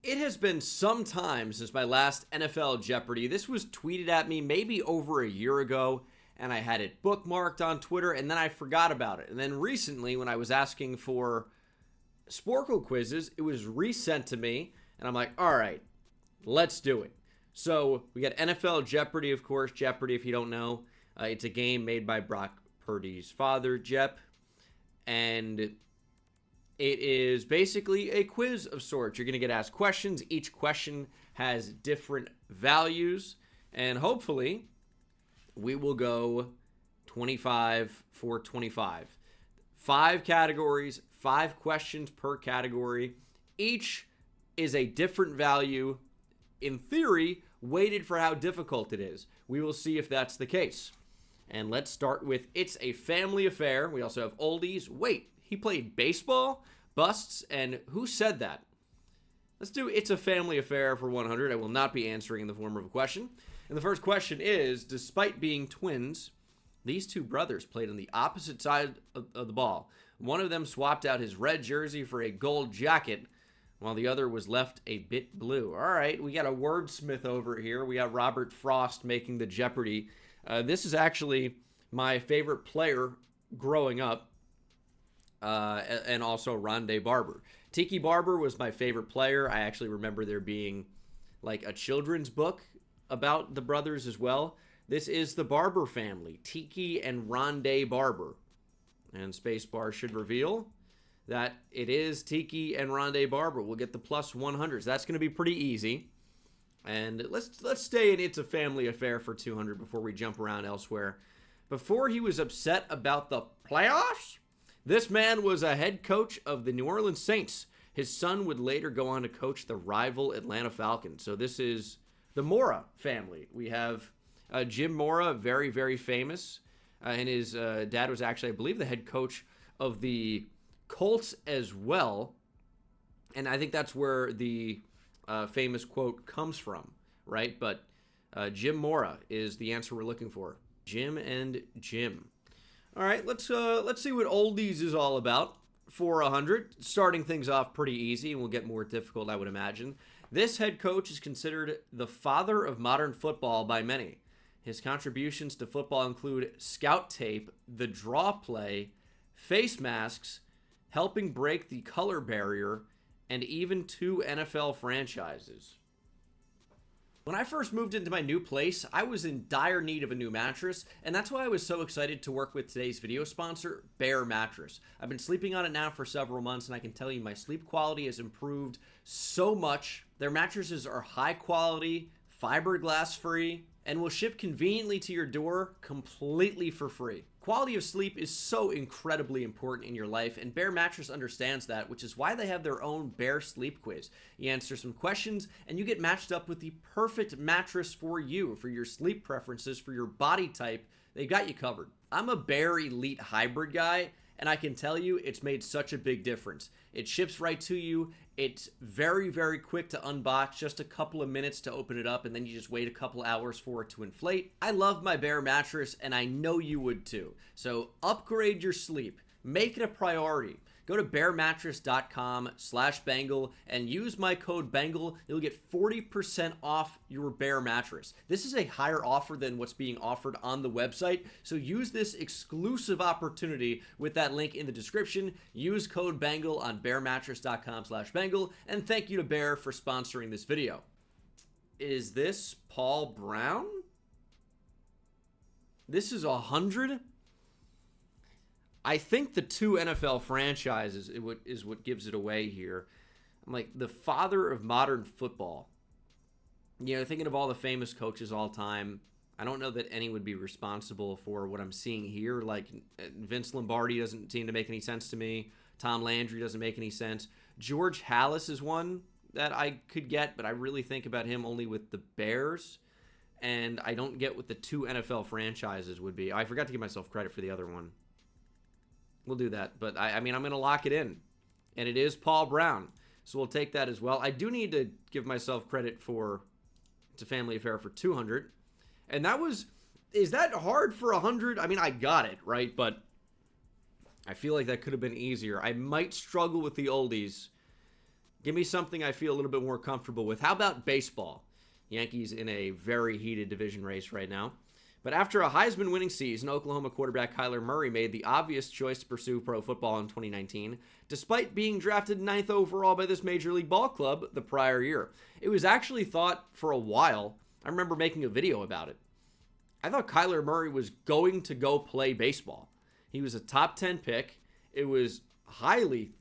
It has been some time since my last NFL Jeopardy. This was tweeted at me maybe over a year ago, and I had it bookmarked on Twitter, and then I forgot about it. And then recently, when I was asking for Sporkle quizzes, it was resent to me, and I'm like, all right, let's do it. So we got NFL Jeopardy, of course. Jeopardy, if you don't know, it's a game made by Brock Purdy's father, Jep, and it is basically a quiz of sorts. You're going to get asked questions. Each question has different values. And hopefully, we will go 25 for 25. 5 categories, 5 questions per category. Each is a different value, in theory, weighted for how difficult it is. We will see if that's the case. And let's start with It's a Family Affair. We also have oldies. Wait, he played baseball, busts, and who said that? Let's do It's a Family Affair for 100. I will not be answering in the form of a question. And the first question is, despite being twins, these two brothers played on the opposite side of the ball. One of them swapped out his red jersey for a gold jacket, while the other was left a bit blue. All right, we got a wordsmith over here. We got Robert Frost making the Jeopardy. This is actually my favorite player growing up, and also Rondé Barber. Tiki Barber was my favorite player. I actually remember there being like a children's book about the brothers as well. This is the Barber family, Tiki and Rondé Barber. And Spacebar should reveal that it is Tiki and Rondé Barber. We'll get the plus 100s. That's going to be pretty easy. And let's stay in It's a Family Affair for 200 before we jump around elsewhere. Before he was upset about the playoffs, this man was a head coach of the New Orleans Saints. His son would later go on to coach the rival Atlanta Falcons. So this is the Mora family. We have Jim Mora, very, very famous. And his dad was actually, I believe, the head coach of the Colts as well. And I think that's where the famous quote comes from, right? But Jim Mora is the answer we're looking for. Jim and Jim. All right, let's see what oldies is all about for 100. Starting things off pretty easy, and we'll get more difficult, I would imagine. This head coach is considered the father of modern football by many. His contributions to football include scout tape, the draw play, face masks, helping break the color barrier, and even 2 NFL franchises. When I first moved into my new place, I was in dire need of a new mattress, and that's why I was so excited to work with today's video sponsor, Bear Mattress. I've been sleeping on it now for several months, and I can tell you my sleep quality has improved so much. Their mattresses are high quality, fiberglass free, and will ship conveniently to your door completely for free. Quality of sleep is so incredibly important in your life, and Bear Mattress understands that, which is why they have their own Bear Sleep Quiz. You answer some questions, and you get matched up with the perfect mattress for you, for your sleep preferences, for your body type. They got you covered. I'm a Bear Elite Hybrid guy, and I can tell you it's made such a big difference. It ships right to you. It's very, very quick to unbox, just a couple of minutes to open it up, and then you just wait a couple hours for it to inflate. I love my Bear mattress, and I know you would too. So upgrade your sleep. Make it a priority. Go to bearmattress.com/Bengal and use my code Bengal. You'll get 40% off your Bear mattress. This is a higher offer than what's being offered on the website, so use this exclusive opportunity with that link in the description. Use code Bengal on bearmattress.com/Bengal, and thank you to Bear for sponsoring this video. Is this Paul Brown? This is 100? I think the 2 NFL franchises is what gives it away here. I'm like, the father of modern football. You know, thinking of all the famous coaches all time, I don't know that any would be responsible for what I'm seeing here. Like, Vince Lombardi doesn't seem to make any sense to me. Tom Landry doesn't make any sense. George Halas is one that I could get, but I really think about him only with the Bears. And I don't get what the 2 NFL franchises would be. I forgot to give myself credit for the other one. We'll do that. But, I mean, I'm going to lock it in. And it is Paul Brown. So we'll take that as well. I do need to give myself credit for It's a Family Affair for 200. And that was... Is that hard for 100? I mean, I got it, right? But I feel like that could have been easier. I might struggle with the oldies. Give me something I feel a little bit more comfortable with. How about baseball? Yankees in a very heated division race right now. But after a Heisman-winning season, Oklahoma quarterback Kyler Murray made the obvious choice to pursue pro football in 2019, despite being drafted 9th overall by this Major League Ball club the prior year. It was actually thought for a while, I remember making a video about it, I thought Kyler Murray was going to go play baseball. He was a top 10 pick. It was highly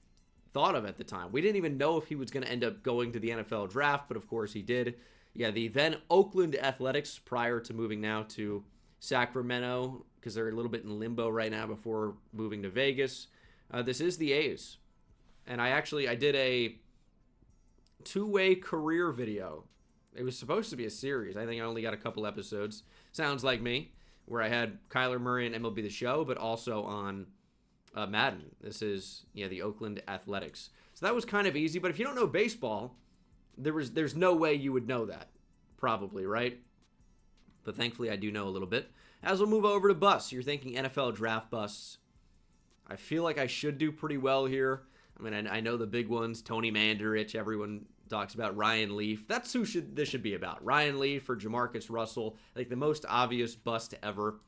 thought of at the time. We didn't even know if he was going to end up going to the NFL draft, but of course he did. Yeah, the then Oakland Athletics, prior to moving now to Sacramento, because they're a little bit in limbo right now before moving to Vegas. This is the A's. And I did a two-way career video. It was supposed to be a series. I think I only got a couple episodes. Sounds like me, where I had Kyler Murray and MLB The Show, but also on Madden. This is the Oakland Athletics. So that was kind of easy, but if you don't know baseball, there's no way you would know that, probably, right? But thankfully I do know a little bit. As we'll move over to busts, you're thinking NFL draft busts. I feel like I should do pretty well here. I mean, I know the big ones, Tony Mandarich, everyone talks about Ryan Leaf. That's who this should be about. Ryan Leaf or Jamarcus Russell, like the most obvious bust ever.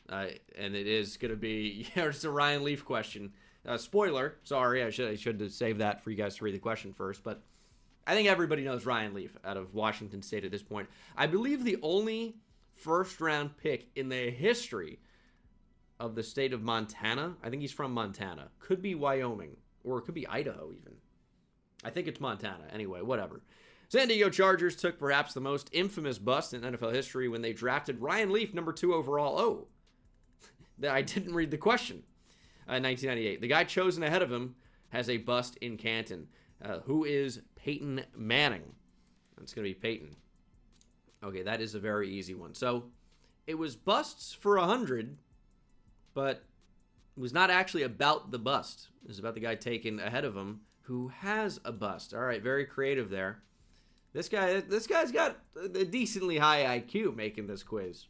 And it is going to be, it's a Ryan Leaf question. Spoiler, sorry, I should have saved that for you guys to read the question first, but I think everybody knows Ryan Leaf out of Washington State at this point. I believe the only first-round pick in the history of the state of Montana. I think he's from Montana. Could be Wyoming, or it could be Idaho even. I think it's Montana. Anyway, whatever. San Diego Chargers took perhaps the most infamous bust in NFL history when they drafted Ryan Leaf, number 2 overall. Oh, I didn't read the question. 1998. The guy chosen ahead of him has a bust in Canton. Who is Peyton Manning? It's going to be Peyton. Okay, that is a very easy one. So, it was busts for 100, but it was not actually about the bust. It was about the guy taken ahead of him who has a bust. All right, very creative there. This guy's got a decently high IQ making this quiz.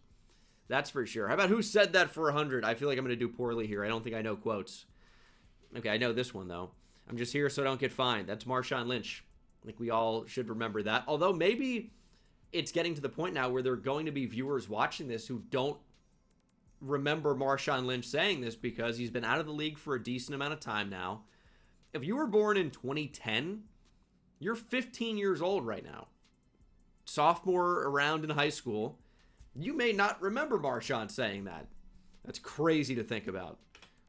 That's for sure. How about who said that for 100? I feel like I'm going to do poorly here. I don't think I know quotes. Okay, I know this one, though. I'm just here so I don't get fined. That's Marshawn Lynch. I think we all should remember that. Although maybe it's getting to the point now where there are going to be viewers watching this who don't remember Marshawn Lynch saying this because he's been out of the league for a decent amount of time now. If you were born in 2010, you're 15 years old right now. Sophomore around in high school. You may not remember Marshawn saying that. That's crazy to think about.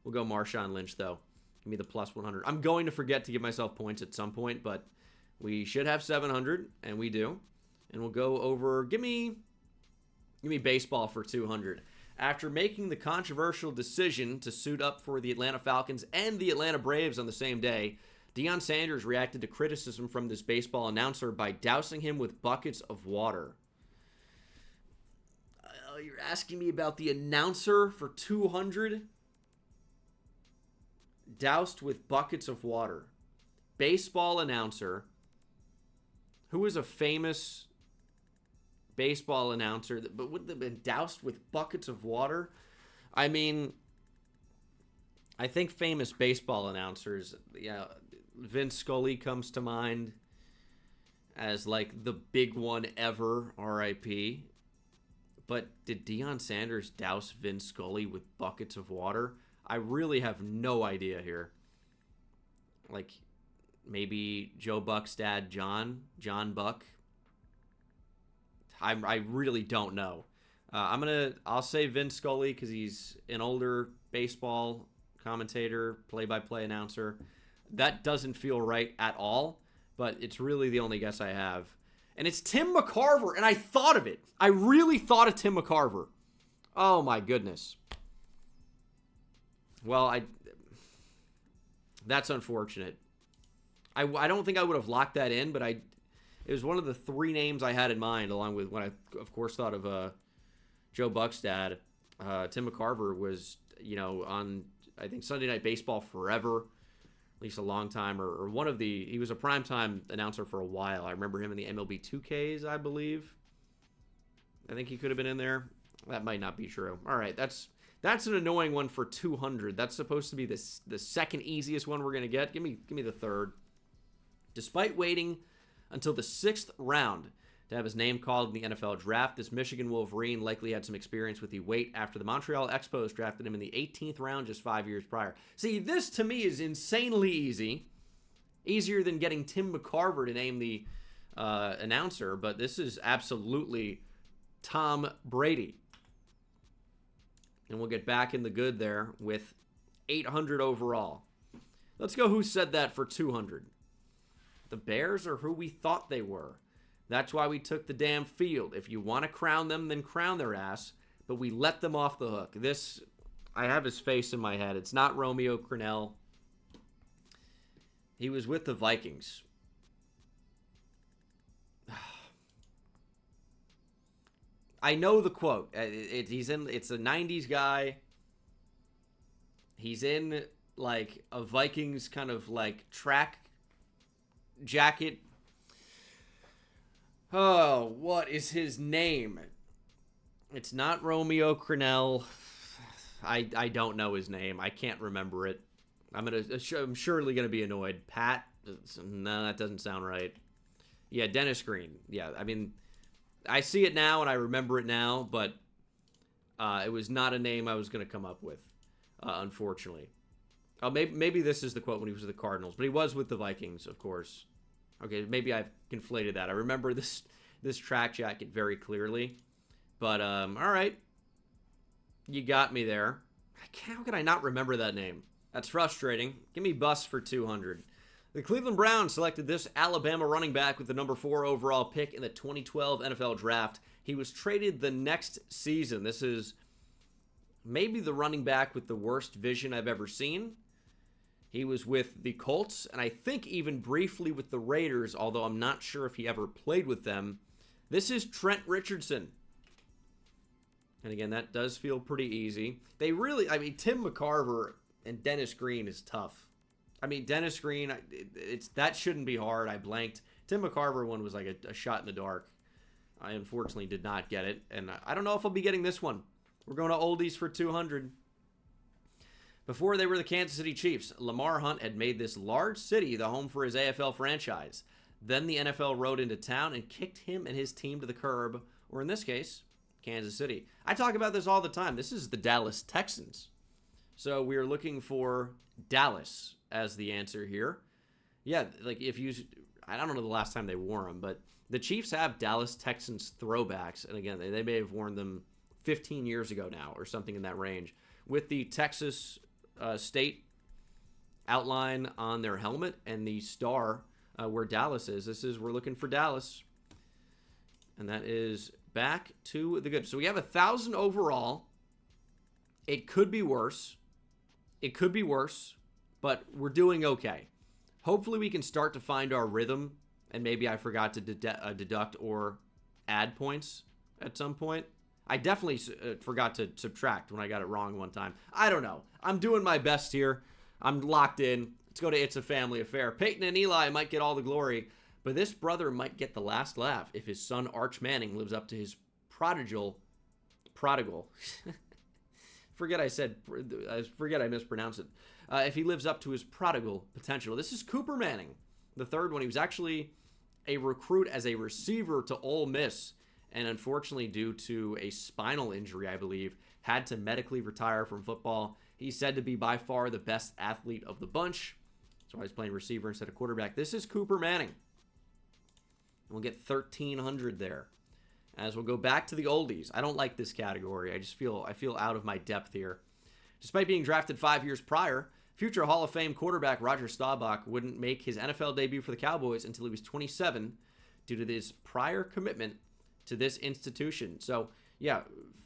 We'll go Marshawn Lynch, though. Give me the plus 100. I'm going to forget to give myself points at some point, but we should have 700, and we do. And we'll go over, give me baseball for 200. After making the controversial decision to suit up for the Atlanta Falcons and the Atlanta Braves on the same day, Deion Sanders reacted to criticism from this baseball announcer by dousing him with buckets of water. You're asking me about the announcer for 200? Doused with buckets of water. Baseball announcer. Who is a famous baseball announcer but wouldn't have been doused with buckets of water? I mean, I think famous baseball announcers, Vince Scully comes to mind as like the big one ever, RIP. But did Deion Sanders douse Vince Scully with buckets of water? I really have no idea here. Like, maybe Joe Buck's dad, John Buck. I really don't know. I'll say Vince Scully because he's an older baseball commentator, play-by-play announcer. That doesn't feel right at all, but it's really the only guess I have. And it's Tim McCarver, and I thought of it. I really thought of Tim McCarver. Oh, my goodness. Well, that's unfortunate. I don't think I would have locked that in, but it was one of the 3 names I had in mind, along with when I, of course, thought of Joe Buck's dad. Tim McCarver was, on, I think, Sunday Night Baseball forever. At least a long time, or one of he was a primetime announcer for a while. I remember him in the MLB 2Ks, I believe. I think he could have been in there. That might not be true. All right, that's an annoying one for 200. That's supposed to be the second easiest one we're going to get. Give me the third. Despite waiting until the 6th round to have his name called in the NFL draft, this Michigan Wolverine likely had some experience with the wait after the Montreal Expos drafted him in the 18th round just 5 years prior. See, this to me is insanely easy. Easier than getting Tim McCarver to name the announcer, but this is absolutely Tom Brady. And we'll get back in the good there with 800 overall. Let's go who said that for 200. The Bears are who we thought they were. That's why we took the damn field. If you want to crown them, then crown their ass. But we let them off the hook. This, I have his face in my head. It's not Romeo Crennel. He was with the Vikings. I know the quote. It's a 90s guy. He's in like a Vikings kind of like track jacket. Oh, what is his name? It's not Romeo Crennel. I don't know his name. I can't remember it. I'm surely gonna be annoyed. Pat? No, that doesn't sound right. Yeah, Dennis Green. Yeah, I mean, I see it now and I remember it now, but it was not a name I was gonna come up with, unfortunately. Maybe this is the quote when he was with the Cardinals, but he was with the Vikings, of course. Okay, maybe I've conflated that. I remember this track jacket very clearly, but all right, you got me there. How could I not remember that name? That's frustrating. Give me bust for 200. The Cleveland Browns selected this Alabama running back with the number 4 overall pick in the 2012 NFL Draft. He was traded the next season. This is maybe the running back with the worst vision I've ever seen. He was with the Colts, and I think even briefly with the Raiders, although I'm not sure if he ever played with them. This is Trent Richardson. And again, that does feel pretty easy. Tim McCarver and Dennis Green is tough. I mean, Dennis Green, that shouldn't be hard. I blanked. Tim McCarver one was like a shot in the dark. I unfortunately did not get it, and I don't know if I'll be getting this one. We're going to oldies for 200. Before they were the Kansas City Chiefs, Lamar Hunt had made this large city the home for his AFL franchise. Then the NFL rode into town and kicked him and his team to the curb, or in this case, Kansas City. I talk about this all the time. This is the Dallas Texans. So we are looking for Dallas as the answer here. Yeah, like I don't know the last time they wore them, but the Chiefs have Dallas Texans throwbacks. And again, they may have worn them 15 years ago now or something in that range. With the Texas state outline on their helmet and the star where Dallas is. We're looking for Dallas. And that is back to the good. So we have 1,000 overall. It could be worse. But we're doing okay. Hopefully we can start to find our rhythm, and maybe I forgot to deduct or add points at some point. I definitely forgot to subtract when I got it wrong one time. I don't know. I'm doing my best here. I'm locked in. Let's go to It's a Family Affair. Peyton and Eli might get all the glory, but this brother might get the last laugh if his son Arch Manning lives up to his prodigal. Forget I mispronounced it. If he lives up to his prodigal potential. This is Cooper Manning, the third one. He was actually a recruit as a receiver to Ole Miss, and unfortunately, due to a spinal injury, I believe, had to medically retire from football. He's said to be by far the best athlete of the bunch. So he's playing receiver instead of quarterback. This is Cooper Manning. We'll get 1,300 there. As we'll go back to the oldies. I don't like this category. I feel out of my depth here. Despite being drafted 5 years prior, future Hall of Fame quarterback Roger Staubach wouldn't make his NFL debut for the Cowboys until he was 27 due to his prior commitment to this institution. So, yeah,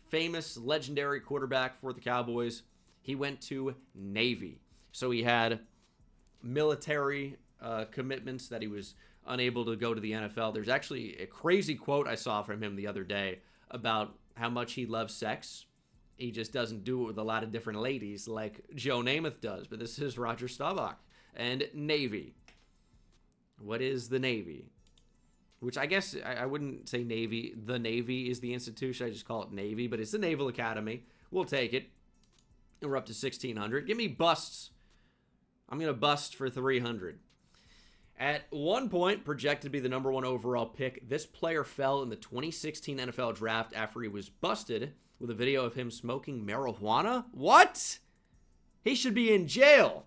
famous, legendary quarterback for the Cowboys. He went to Navy. So he had military commitments that he was unable to go to the NFL. There's actually a crazy quote I saw from him the other day about how much he loves sex. He just doesn't do it with a lot of different ladies like Joe Namath does. But this is Roger Staubach and Navy. What is the Navy? Which I guess I wouldn't say Navy. The Navy is the institution. I just call it Navy, but it's the Naval Academy. We'll take it. And we're up to 1,600. Give me busts. I'm going to bust for 300. At one point, projected to be the number 1 overall pick, this player fell in the 2016 NFL draft after he was busted with a video of him smoking marijuana. What? He should be in jail.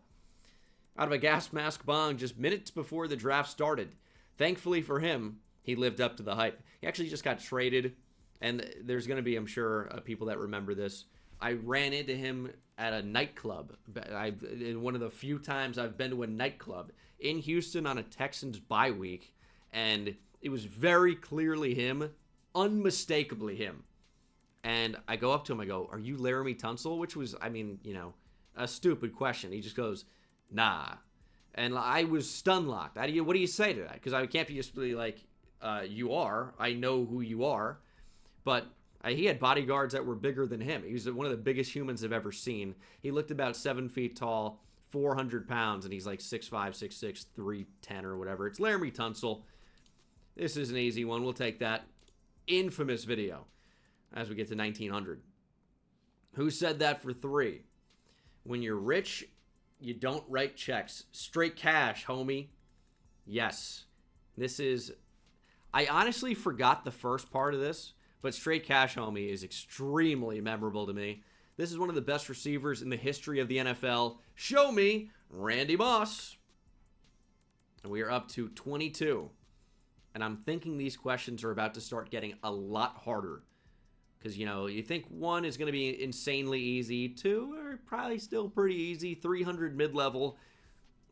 Out of a gas mask bong just minutes before the draft started. Thankfully for him, he lived up to the hype. He actually just got traded, and there's going to be, I'm sure, people that remember this. I ran into him at a nightclub. In one of the few times I've been to a nightclub in Houston on a Texans bye week, and it was very clearly him, unmistakably him. And I go up to him, I go, "Are you Laramie Tunsil?" Which was, a stupid question. He just goes, "Nah." And I was stun-locked. What do you say to that? Because I can't be just really like, you are. I know who you are. But he had bodyguards that were bigger than him. He was one of the biggest humans I've ever seen. He looked about 7 feet tall, 400 pounds, and he's like 6'5", 6'6", 310 or whatever. It's Laramie Tunsil. This is an easy one. We'll take that. Infamous video as we get to 1900. Who said that for 3? When you're rich, you don't write checks. Straight cash, homie. Yes. I honestly forgot the first part of this, but straight cash, homie, is extremely memorable to me. This is one of the best receivers in the history of the NFL. Show me Randy Moss. And we are up to 22. And I'm thinking these questions are about to start getting a lot harder. Because, you think 1 is going to be insanely easy. 2 are probably still pretty easy. 300 mid-level.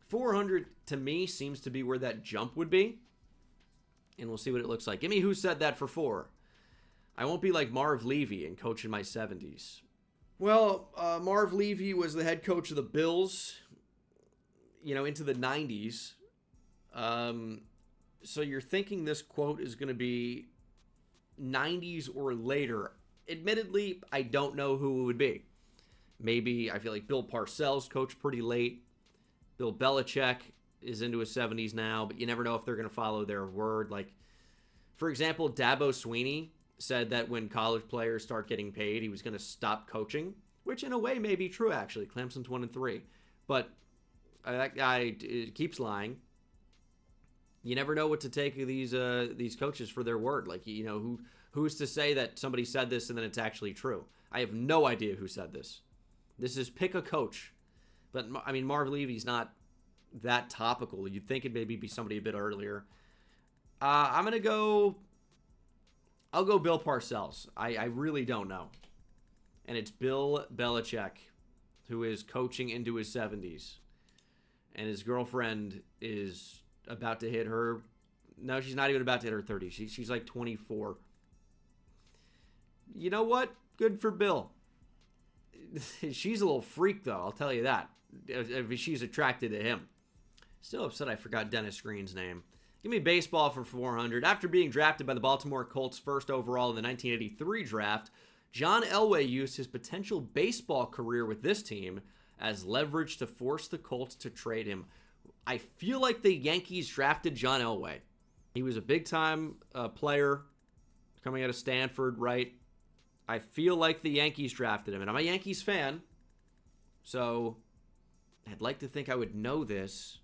400, to me, seems to be where that jump would be. And we'll see what it looks like. Give me who said that for 4. I won't be like Marv Levy and coach in my 70s. Well, Marv Levy was the head coach of the Bills, into the 90s. So you're thinking this quote is going to be 90s or later. Admittedly, I don't know who it would be. Maybe, I feel like Bill Parcells coached pretty late. Bill Belichick is into his 70s now, but you never know if they're going to follow their word. Like, for example, Dabo Sweeney said that when college players start getting paid, he was going to stop coaching, which in a way may be true, actually. Clemson's 1-3. But that guy keeps lying. You never know what to take of these coaches for their word. Like, who's to say that somebody said this and then it's actually true? I have no idea who said this. This is pick a coach. But, Marv Levy's not that topical. You'd think it maybe be somebody a bit earlier. I'll go Bill Parcells. I really don't know. And it's Bill Belichick, who is coaching into his 70s. And his girlfriend is about to hit her. No, she's not even about to hit her 30s. She's like 24. You know what? Good for Bill. She's a little freak, though. I'll tell you that. If she's attracted to him. Still upset I forgot Dennis Green's name. Give me baseball for 400. After being drafted by the Baltimore Colts first overall in the 1983 draft, John Elway used his potential baseball career with this team as leverage to force the Colts to trade him. I feel like the Yankees drafted John Elway. He was a big-time player coming out of Stanford, right? I feel like the Yankees drafted him, and I'm a Yankees fan, so I'd like to think I would know this.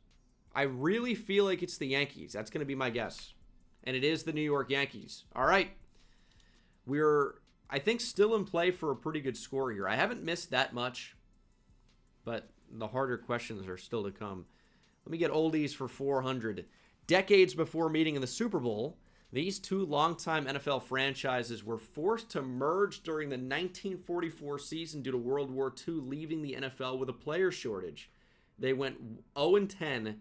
I really feel like it's the Yankees. That's going to be my guess. And it is the New York Yankees. All right. We're, I think, still in play for a pretty good score here. I haven't missed that much, but the harder questions are still to come. Let me get oldies for 400. Decades before meeting in the Super Bowl, these two longtime NFL franchises were forced to merge during the 1944 season due to World War II leaving the NFL with a player shortage. They went 0-10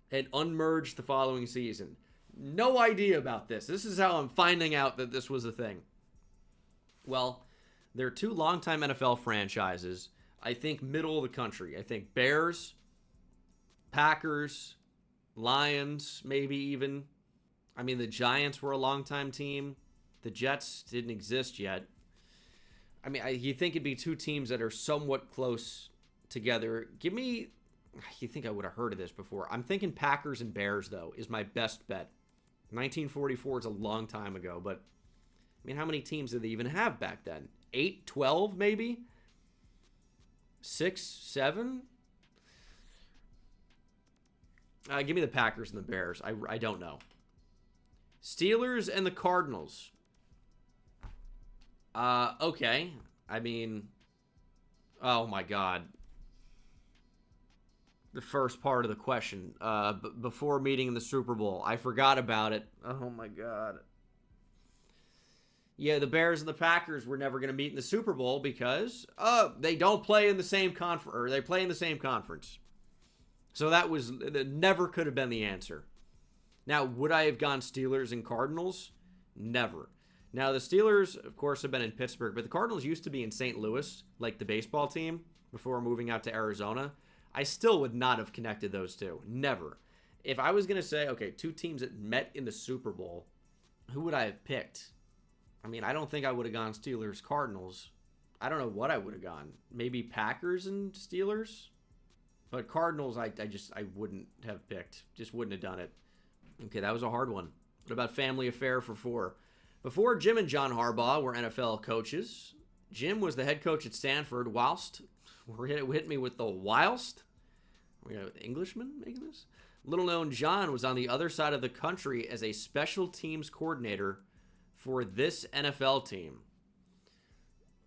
and unmerged the following season. No idea about this. This is how I'm finding out that this was a thing. Well, they're two longtime NFL franchises. I think middle of the country. I think Bears, Packers, Lions, maybe even. The Giants were a longtime team. The Jets didn't exist yet. You think it'd be two teams that are somewhat close together. Give me, you think I would have heard of this before. I'm thinking Packers and Bears, though, is my best bet. 1944 is a long time ago, but how many teams did they even have back then? 8, 12, maybe? 6, 7? Give me the Packers and the Bears. I don't know. Steelers and the Cardinals. Okay. I mean, oh my God. The first part of the question. Before meeting in the Super Bowl. I forgot about it. Oh my God. Yeah, the Bears and the Packers were never going to meet in the Super Bowl because they don't play in the same conference, or they play in the same conference. So that never could have been the answer. Now, would I have gone Steelers and Cardinals? Never. Now, the Steelers, of course, have been in Pittsburgh, but the Cardinals used to be in St. Louis, like the baseball team, before moving out to Arizona. I still would not have connected those two. Never. If I was going to say, okay, two teams that met in the Super Bowl, who would I have picked? I mean, I don't think I would have gone Steelers, Cardinals. I don't know what I would have gone. Maybe Packers and Steelers? But Cardinals, I wouldn't have picked. Just wouldn't have done it. Okay, that was a hard one. What about family affair for 4? Before Jim and John Harbaugh were NFL coaches, Jim was the head coach at Stanford whilst, hit me with the whilst? We got an Englishman making this? Little known John was on the other side of the country as a special teams coordinator for this NFL team.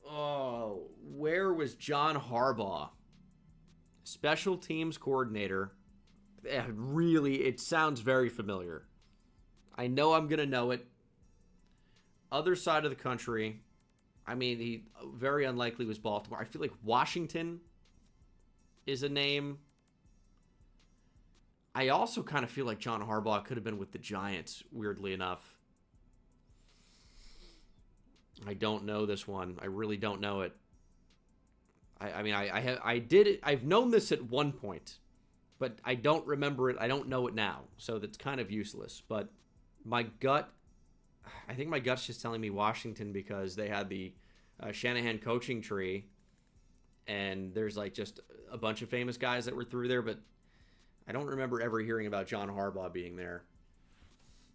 Oh, where was John Harbaugh? Special teams coordinator. Really, it sounds very familiar. I know I'm going to know it. Other side of the country. I mean, he very unlikely was Baltimore. I feel like Washington is a name. I also kind of feel like John Harbaugh could have been with the Giants, weirdly enough. I don't know this one. I really don't know it. I've known this at one point, but I don't remember it. I don't know it now, so that's kind of useless. But I think my gut's just telling me Washington because they had the Shanahan coaching tree, and there's like just a bunch of famous guys that were through there, but I don't remember ever hearing about John Harbaugh being there.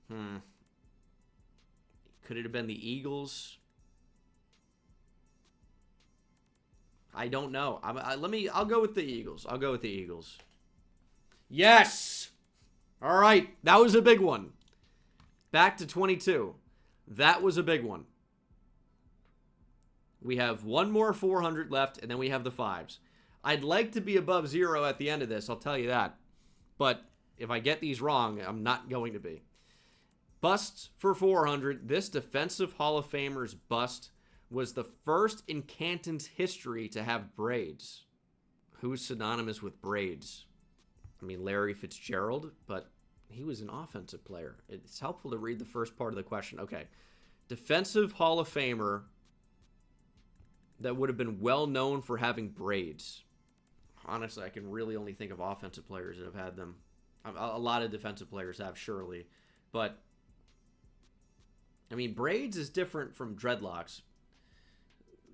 Could it have been the Eagles? I don't know. I'll go with the Eagles. Yes! All right. That was a big one. Back to 22. That was a big one. We have one more 400 left, and then we have the 5s. I'd like to be above 0 at the end of this, I'll tell you that. But if I get these wrong, I'm not going to be. Busts for 400. This Defensive Hall of Famer's bust was the first in Canton's history to have braids. Who's synonymous with braids? I mean, Larry Fitzgerald, but he was an offensive player. It's helpful to read the first part of the question. Okay. Defensive Hall of Famer that would have been well known for having braids. Honestly, I can really only think of offensive players that have had them. A lot of defensive players have, surely. But, I mean, braids is different from dreadlocks.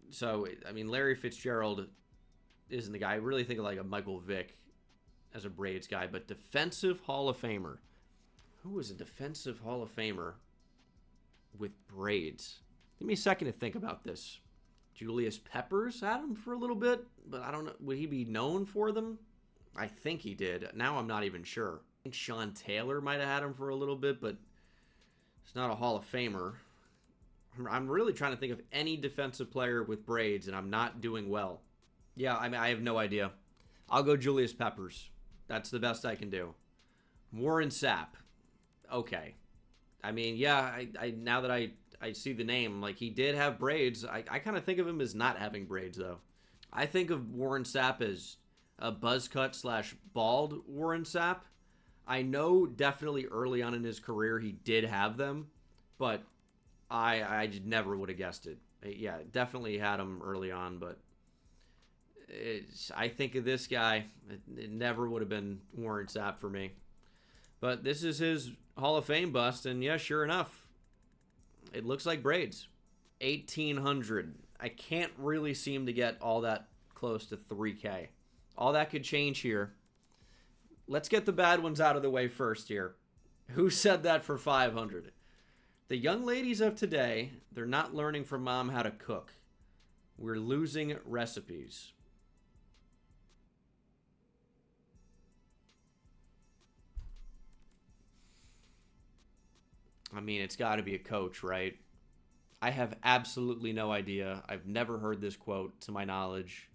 So, I mean, Larry Fitzgerald isn't the guy. I really think of like a Michael Vick as a braids guy. But Defensive Hall of Famer. Who was a Defensive Hall of Famer with braids? Give me a second to think about this. Julius Peppers had him for a little bit, but I don't know. Would he be known for them? I think he did. Now I'm not even sure. I think Sean Taylor might have had him for a little bit, but it's not a Hall of Famer. I'm really trying to think of any defensive player with braids, and I'm not doing well. Yeah, I mean, I have no idea. I'll go Julius Peppers. That's the best I can do. Warren Sapp. Okay. I mean, yeah, I now that I see the name, like, he did have braids. I kind of think of him as not having braids, though. I think of Warren Sapp as a buzz cut / bald Warren Sapp. I know definitely early on in his career he did have them, but I just never would have guessed it. Yeah, definitely had him early on, but I think of this guy. It never would have been Warren Sapp for me. But this is his Hall of Fame bust, and yeah, sure enough, it looks like braids. 1,800. I can't really seem to get all that close to 3K. All that could change here. Let's get the bad ones out of the way first here. Who said that for 500? The young ladies of today, they're not learning from mom how to cook. We're losing recipes. I mean, it's got to be a coach, right? I have absolutely no idea. I've never heard this quote to my knowledge.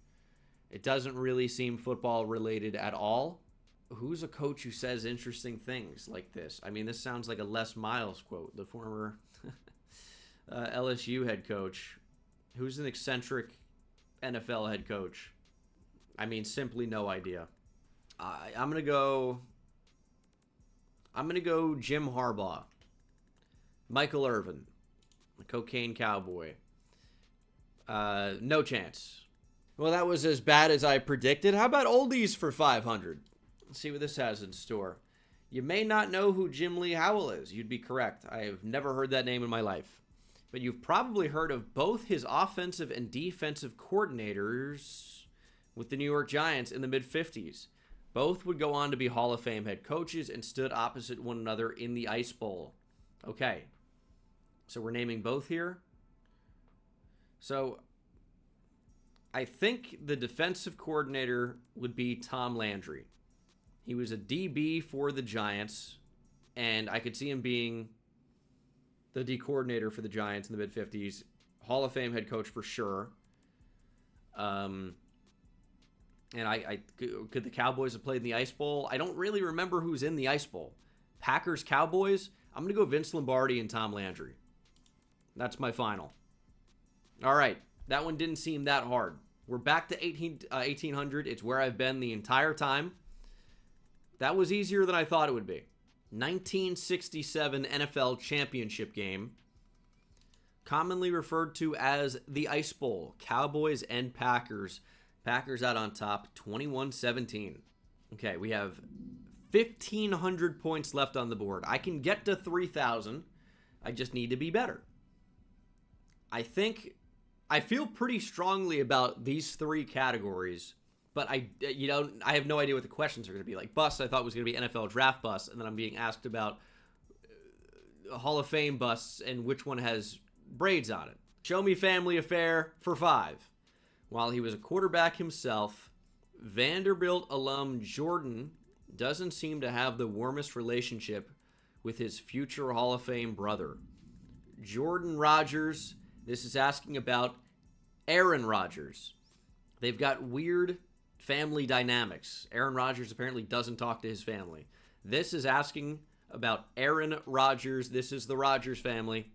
It doesn't really seem football related at all. Who's a coach who says interesting things like this? I mean, this sounds like a Les Miles quote, the former LSU head coach. Who's an eccentric NFL head coach? I mean, simply no idea. I'm gonna go Jim Harbaugh, Michael Irvin, the cocaine cowboy. No chance. Well, that was as bad as I predicted. How about oldies for 500? Let's see what this has in store. You may not know who Jim Lee Howell is. You'd be correct. I have never heard that name in my life. But you've probably heard of both his offensive and defensive coordinators with the New York Giants in the mid-50s. Both would go on to be Hall of Fame head coaches and stood opposite one another in the Ice Bowl. Okay. So we're naming both here. So I think the defensive coordinator would be Tom Landry. He was a DB for the Giants, and I could see him being the D coordinator for the Giants in the mid-50s. Hall of Fame head coach for sure. And could the Cowboys have played in the Ice Bowl? I don't really remember who's in the Ice Bowl. Packers, Cowboys? I'm going to go Vince Lombardi and Tom Landry. That's my final. All right. That one didn't seem that hard. We're back to 1800. It's where I've been the entire time. That was easier than I thought it would be. 1967 NFL championship game, commonly referred to as the Ice Bowl. Cowboys and Packers. Packers out on top, 21-17. Okay, we have 1,500 points left on the board. I can get to 3,000. I just need to be better. I feel pretty strongly about these three categories, but I have no idea what the questions are going to be. Like busts, I thought was going to be NFL draft busts, and then I'm being asked about Hall of Fame busts and which one has braids on it. Show me family affair for 5. While he was a quarterback himself, Vanderbilt alum Jordan doesn't seem to have the warmest relationship with his future Hall of Fame brother. Jordan Rodgers, this is asking about Aaron Rodgers. They've got weird family dynamics. Aaron Rodgers apparently doesn't talk to his family. This is asking about Aaron Rodgers. This is the Rodgers family.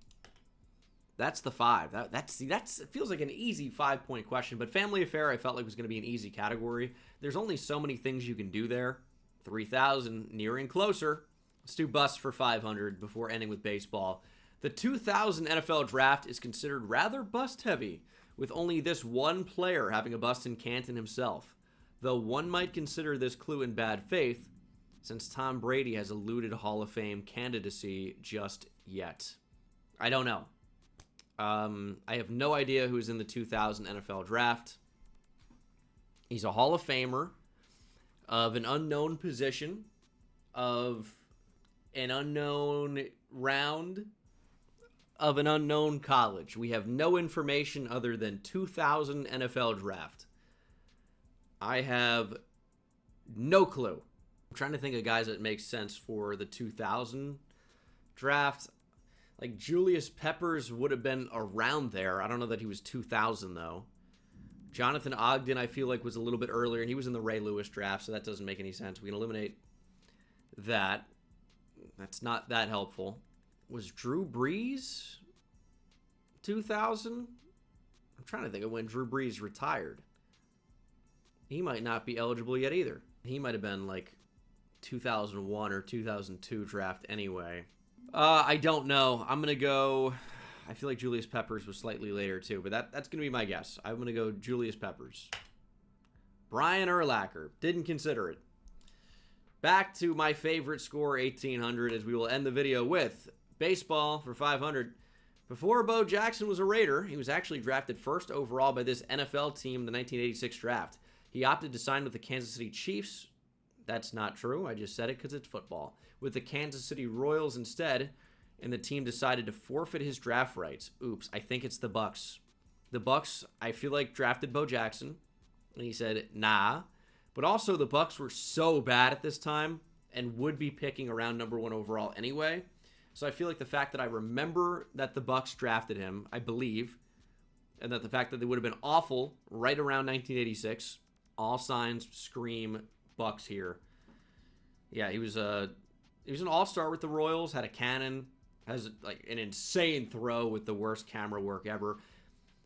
That's the 5. It feels like an easy 5-point question, but family affair I felt like was going to be an easy category. There's only so many things you can do there. 3,000, nearing closer. Let's do busts for 500 before ending with baseball. The 2000 NFL Draft is considered rather bust-heavy, with only this one player having a bust in Canton himself, though one might consider this clue in bad faith, since Tom Brady has eluded Hall of Fame candidacy just yet. I don't know. I have no idea who's in the 2000 NFL Draft. He's a Hall of Famer of an unknown position, of an unknown round, of an unknown college. We have no information other than 2000 NFL Draft. I have no clue. I'm trying to think of guys that make sense for the 2000 draft. Like Julius Peppers would have been around there. I don't know that he was 2000 though. Jonathan Ogden I feel like was a little bit earlier, and he was in the Ray Lewis draft, so that doesn't make any sense. We can eliminate that. That's not that helpful. Was Drew Brees 2000? I'm trying to think of when Drew Brees retired. He might not be eligible yet either. He might have been like 2001 or 2002 draft anyway. I don't know. I'm going to go... I feel like Julius Peppers was slightly later too, but that's going to be my guess. I'm going to go Julius Peppers. Brian Urlacher. Didn't consider it. Back to my favorite score, 1800, as we will end the video with baseball for 500. Before Bo Jackson was a Raider, he was actually drafted first overall by this NFL team in the 1986 draft. He opted to sign with the Kansas City Chiefs. That's not true. I just said it because it's football. With the Kansas City Royals instead, and the team decided to forfeit his draft rights. Oops, I think it's the Bucks. The Bucks, I feel like, drafted Bo Jackson, and he said, nah. But also, the Bucks were so bad at this time and would be picking around number 1 overall anyway. So I feel like the fact that I remember that the Bucks drafted him, I believe, and that the fact that they would have been awful right around 1986, all signs scream Bucks here. Yeah, he was an all-star with the Royals, had a cannon, has like an insane throw with the worst camera work ever.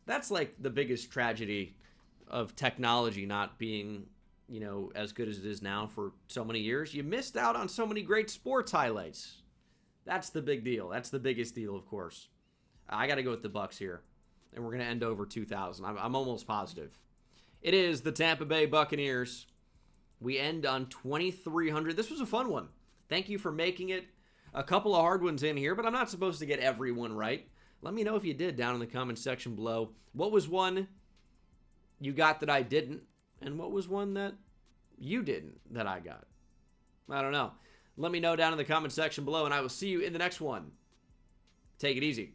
That's like the biggest tragedy of technology not being, as good as it is now for so many years. You missed out on so many great sports highlights. That's the big deal. That's the biggest deal, of course. I got to go with the Bucks here, and we're going to end over 2,000. I'm almost positive. It is the Tampa Bay Buccaneers. We end on 2,300. This was a fun one. Thank you for making it. A couple of hard ones in here, but I'm not supposed to get everyone right. Let me know if you did down in the comments section below. What was one you got that I didn't, and what was one that you didn't that I got? I don't know. Let me know down in the comment section below, and I will see you in the next one. Take it easy.